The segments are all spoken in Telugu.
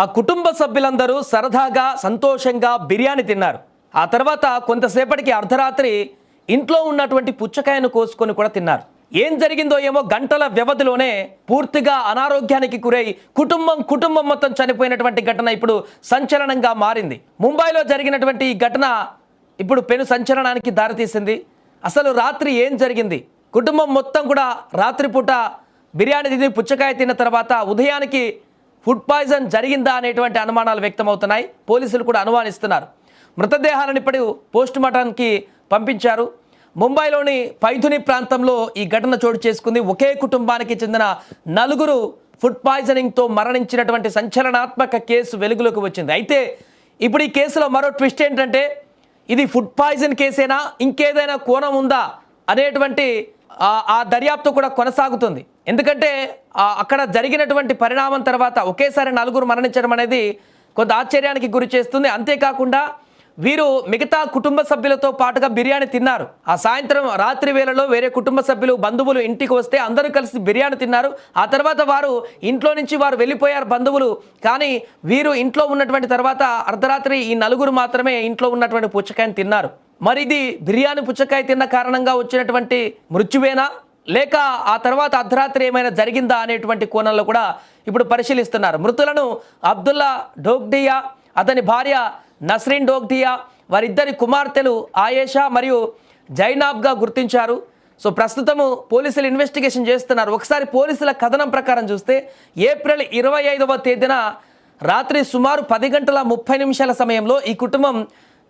ఆ కుటుంబ సభ్యులందరూ సరదాగా సంతోషంగా బిర్యానీ తిన్నారు. ఆ తర్వాత కొంతసేపటికి అర్ధరాత్రి ఇంట్లో ఉన్నటువంటి పుచ్చకాయను కోసుకొని కూడా తిన్నారు. ఏం జరిగిందో ఏమో గంటల వ్యవధిలోనే పూర్తిగా అనారోగ్యానికి గురై కుటుంబం మొత్తం చనిపోయినటువంటి ఘటన ఇప్పుడు సంచలనంగా మారింది. ముంబైలో జరిగినటువంటి ఈ ఘటన ఇప్పుడు పెను సంచలనానికి దారితీసింది. అసలు రాత్రి ఏం జరిగింది? కుటుంబం మొత్తం కూడా రాత్రిపూట బిర్యానీ తిని పుచ్చకాయ తిన్న తర్వాత ఉదయానికి ఫుడ్ పాయిజన్ జరిగిందా అనేటువంటి అనుమానాలు వ్యక్తమవుతున్నాయి. పోలీసులు కూడా అనుమానిస్తున్నారు. మృతదేహాలను ఇప్పుడు పోస్ట్ మార్టంకి పంపించారు. ముంబైలోని పైథుని ప్రాంతంలో ఈ ఘటన చోటు చేసుకుంది. ఒకే కుటుంబానికి చెందిన 4 ఫుడ్ పాయిజనింగ్తో మరణించినటువంటి సంచలనాత్మక కేసు వెలుగులోకి వచ్చింది. అయితే ఇప్పుడు ఈ కేసులో మరో ట్విస్ట్ ఏంటంటే ఇది ఫుడ్ పాయిజన్ కేసేనా, ఇంకేదైనా కోణం ఉందా అనేటువంటి ఆ దర్యాప్తు కూడా కొనసాగుతుంది. ఎందుకంటే అక్కడ జరిగినటువంటి పరిణామం తర్వాత ఒకేసారి 4 మరణించడం అనేది కొంత ఆశ్చర్యానికి గురి చేస్తుంది. అంతేకాకుండా వీరు మిగతా కుటుంబ సభ్యులతో పాటుగా బిర్యానీ తిన్నారు. ఆ సాయంత్రం రాత్రి వేళలో వేరే కుటుంబ సభ్యులు బంధువులు ఇంటికి వస్తే అందరూ కలిసి బిర్యానీ తిన్నారు. ఆ తర్వాత వారు ఇంట్లో నుంచి వెళ్ళిపోయారు బంధువులు. కానీ వీరు ఇంట్లో ఉన్నటువంటి తర్వాత అర్ధరాత్రి ఈ 4 మాత్రమే ఇంట్లో ఉన్నటువంటి పుచ్చకాయని తిన్నారు. మరి ఇది బిర్యానీ పుచ్చకాయ తిన్న కారణంగా వచ్చినటువంటి మృత్యువేనా, లేక ఆ తర్వాత అర్ధరాత్రి ఏమైనా జరిగిందా అనేటువంటి కోణంలో కూడా ఇప్పుడు పరిశీలిస్తున్నారు. మృతులను అబ్దుల్లా డోగ్డియా, అతని భార్య నస్రీన్ డోగ్డియా, వారిద్దరి కుమార్తెలు ఆయేషా మరియు జైనాబ్గా గుర్తించారు. సో ప్రస్తుతము పోలీసులు ఇన్వెస్టిగేషన్ చేస్తున్నారు. ఒకసారి పోలీసుల కథనం ప్రకారం చూస్తే ఏప్రిల్ 25వ తేదీన రాత్రి సుమారు 10:30 సమయంలో ఈ కుటుంబం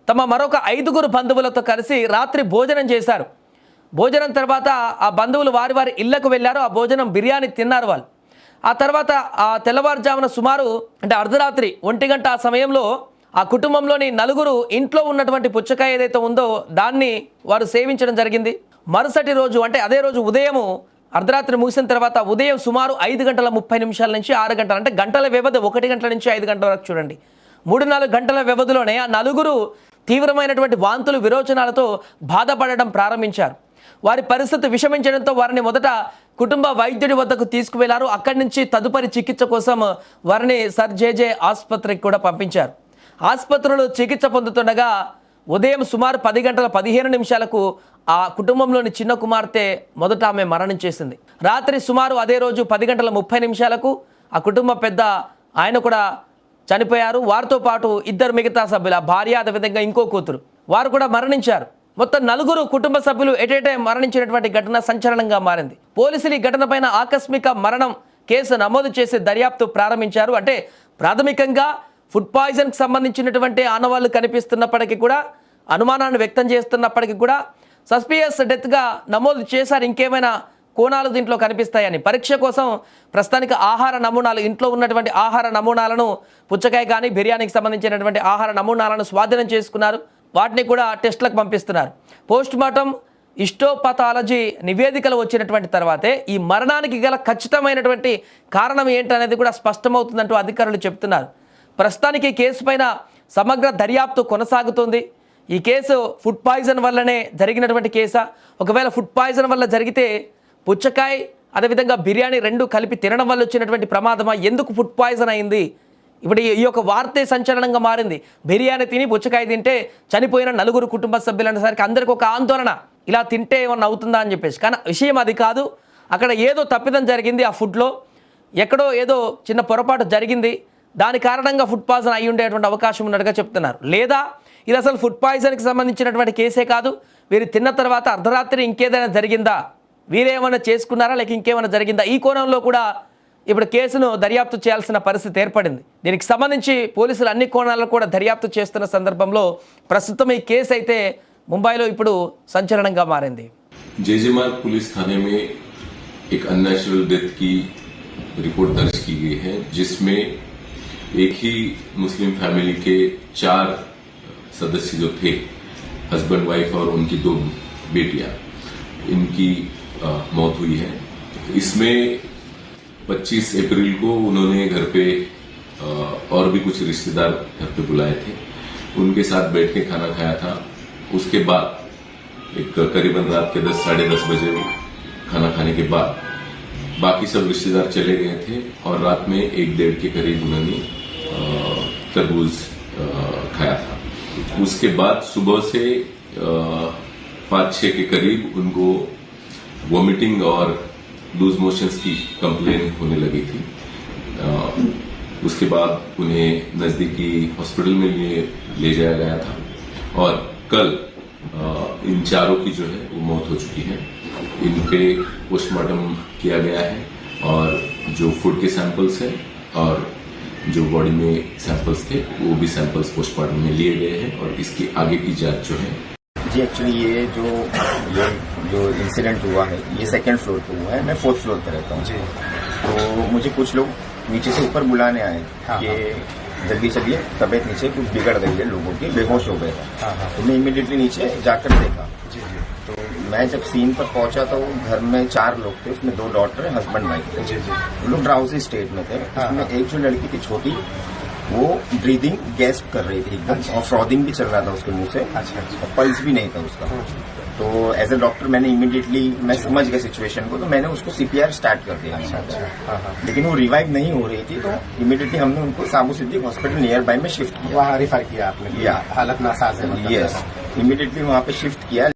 తమ మరొక 5 బంధువులతో కలిసి రాత్రి భోజనం చేశారు. భోజనం తర్వాత ఆ బంధువులు వారి ఇళ్లకు వెళ్ళారు. ఆ భోజనం బిర్యానీ తిన్నారు వాళ్ళు. ఆ తర్వాత ఆ తెల్లవారుజామున సుమారు అంటే అర్ధరాత్రి 1 గంట ఆ సమయంలో ఆ కుటుంబంలోని 4 ఇంట్లో ఉన్నటువంటి పుచ్చకాయ ఏదైతే ఉందో దాన్ని వారు సేవించడం జరిగింది. మరుసటి రోజు అంటే అదే రోజు ఉదయం అర్ధరాత్రి ముగిసిన తర్వాత ఉదయం సుమారు 5:30 నుంచి 6 గంటలు అంటే గంటల వ్యవధి 1 గంటల నుంచి 5 గంటల వరకు చూడండి. 3-4 గంటల వ్యవధిలోనే ఆ 4 తీవ్రమైనటువంటి వాంతులు విరోచనాలతో బాధపడడం ప్రారంభించారు. వారి పరిస్థితి విషమించడంతో వారిని మొదట కుటుంబ వైద్యుడి వద్దకు తీసుకువెళ్లారు. అక్కడి నుంచి తదుపరి చికిత్స కోసం వారిని సర్ జేజే ఆసుపత్రికి కూడా పంపించారు. ఆసుపత్రిలో చికిత్స పొందుతుండగా ఉదయం సుమారు 10:15 ఆ కుటుంబంలోని చిన్న కుమార్తె మొదట ఆమె మరణించేసింది. రాత్రి సుమారు అదే రోజు 10:30 ఆ కుటుంబ పెద్ద ఆయన కూడా చనిపోయారు. వారితో పాటు 2 మిగతా సభ్యులు, ఆ భార్య, అదేవిధంగా ఇంకో కూతురు, వారు కూడా మరణించారు. మొత్తం 4 కుటుంబ సభ్యులు ఎటేటే మరణించినటువంటి ఘటన సంచలనంగా మారింది. పోలీసులు ఈ ఘటన పైన ఆకస్మిక మరణం కేసు నమోదు చేసి దర్యాప్తు ప్రారంభించారు. అంటే ప్రాథమికంగా ఫుడ్ పాయిజన్కి సంబంధించినటువంటి ఆనవాళ్లు కనిపిస్తున్నప్పటికీ కూడా, అనుమానాన్ని వ్యక్తం చేస్తున్నప్పటికీ కూడా సస్పియస్ డెత్గా నమోదు చేశారు. ఇంకేమైనా కోణాలు దీంట్లో కనిపిస్తాయని పరీక్ష కోసం ప్రస్తుతానికి ఆహార నమూనాలు, ఇంట్లో ఉన్నటువంటి ఆహార నమూనాలను, పుచ్చకాయ కానీ బిర్యానీకి సంబంధించినటువంటి ఆహార నమూనాలను స్వాధీనం చేసుకున్నారు. వాటిని కూడా టెస్టులకు పంపిస్తున్నారు. పోస్ట్ మార్టం హిస్టోపథాలజీ నివేదికలు వచ్చినటువంటి తర్వాతే ఈ మరణానికి గల ఖచ్చితమైనటువంటి కారణం ఏంటనేది కూడా స్పష్టమవుతుందంటూ అధికారులు చెప్తున్నారు. ప్రస్తుతానికి కేసు పైన సమగ్ర దర్యాప్తు కొనసాగుతుంది. ఈ కేసు ఫుడ్ పాయిజన్ వల్లనే జరిగినటువంటి కేసా, ఒకవేళ ఫుడ్ పాయిజన్ వల్ల జరిగితే పుచ్చకాయ అదేవిధంగా బిర్యానీ 2 కలిపి తినడం వల్ల వచ్చినటువంటి ప్రమాదమా, ఎందుకు ఫుడ్ పాయిజన్ అయింది? ఇప్పుడు ఈ యొక్క వార్తే సంచలనంగా మారింది. బిర్యానీ తిని పుచ్చకాయ తింటే చనిపోయిన 4 కుటుంబ సభ్యులు అనేసరికి అందరికీ ఒక ఆందోళన, ఇలా తింటే ఏమన్నా అవుతుందా అని చెప్పేసి. కానీ విషయం అది కాదు. అక్కడ ఏదో తప్పిదం జరిగింది. ఆ ఫుడ్లో ఎక్కడో ఏదో చిన్న పొరపాటు జరిగింది. దాని కారణంగా ఫుడ్ పాయిజన్ అయి ఉండేటువంటి అవకాశం ఉన్నట్టుగా చెప్తున్నారు. లేదా ఇది అసలు ఫుడ్ పాయిజన్కి సంబంధించినటువంటి కేసే కాదు, వీరు తిన్న తర్వాత అర్ధరాత్రి ఇంకేదైనా జరిగిందా, వీరేమైనా చేసుకున్నారా, లేక ఇంకేమైనా జరిగిందా, ఈ కోణంలో కూడా ఇప్పుడు కేసును దర్యాప్తు చేయాల్సిన పరిస్థితి ఏర్పడింది. దీనికి సంబంధించి పోలీసులు అన్ని కోణాల్లో కూడా దర్యాప్తు చేస్తున్న సందర్భంలో ప్రస్తుతం ఈ కేసు అయితే ముంబైలో ఇప్పుడు సంచలనంగా మారింది. जेजेमार्ग पुलिस थाने में एक अननेचुरल डेथ की रिपोर्ट दर्ज की गई है, जिसमें एक ही मुस्लिम फैमिली के 4 सदस्य जो थे, हस्बैंड वाइफ और उनकी 2 बेटियां, इनकी मौत हुई है। इसमें 25 अप्रैल को उन्होंने घर पे और भी कुछ रिश्तेदार घर पे बुलाए थे, उनके साथ बैठ के खाना खाया था। उसके बाद एक करीबन रात के 10 साढ़े 10 बजे खाना खाने के बाद बाकी सब रिश्तेदार चले गए थे और रात में 1-1:30 के करीब उन्होंने तरबूज खाया था। उसके बाद सुबह से 5-6 के करीब उनको वॉमिटिंग और लूज मोशंस की कंप्लेन होने लगी थी। उसके बाद उन्हें नजदीकी हॉस्पिटल में ले जाया गया था और कल इन चारों की जो है वो मौत हो चुकी है। इन पे पोस्टमार्टम किया गया है और जो फूड के सैंपल्स हैं और जो बॉडी में सैंपल्स थे वो भी सैंपल्स पोस्टमार्टम में लिए गए हैं और इसकी आगे की जांच जो है। जी एक्चुअली ये जो इंसिडेंट हुआ है ये सेकंड फ्लोर पे हुआ है। मैं 4th फ्लोर पे रहता हूँ। तो मुझे कुछ लोग नीचे से ऊपर बुलाने आए कि जल्दी चलिए, तबीयत नीचे कुछ बिगड़ गई है, लोगों की बेहोश हो गए थे। तो मैं इमीडिएटली नीचे जाकर देखा। तो मैं जब सीन पर पहुंचा तो घर में 4 लोग थे, उसमें 2 डॉटर हस्बैंड वाइफ थे। वो लोग ड्राउजी स्टेट में थे। उसमें एक जो लड़की थी छोटी, वो ब्रीदिंग गैस्प कर रही थी एकदम और फ्रॉदिंग भी चल रहा था उसके मुंह से। और पल्स भी नहीं था उसका। तो एज ए डॉक्टर मैंने इमीडिएटली, मैं समझ गया सिचुएशन को, तो मैंने उसको CPR स्टार्ट कर दिया। लेकिन वो रिवाइव नहीं हो रही थी, तो इमीडिएटली हमने उनको साबू सिद्दीक हॉस्पिटल नियर बाय में शिफ्ट किया। वहाँ रिफर किया आपने? या हालत नासाज है? यस, इमीडिएटली वहाँ पे शिफ्ट किया।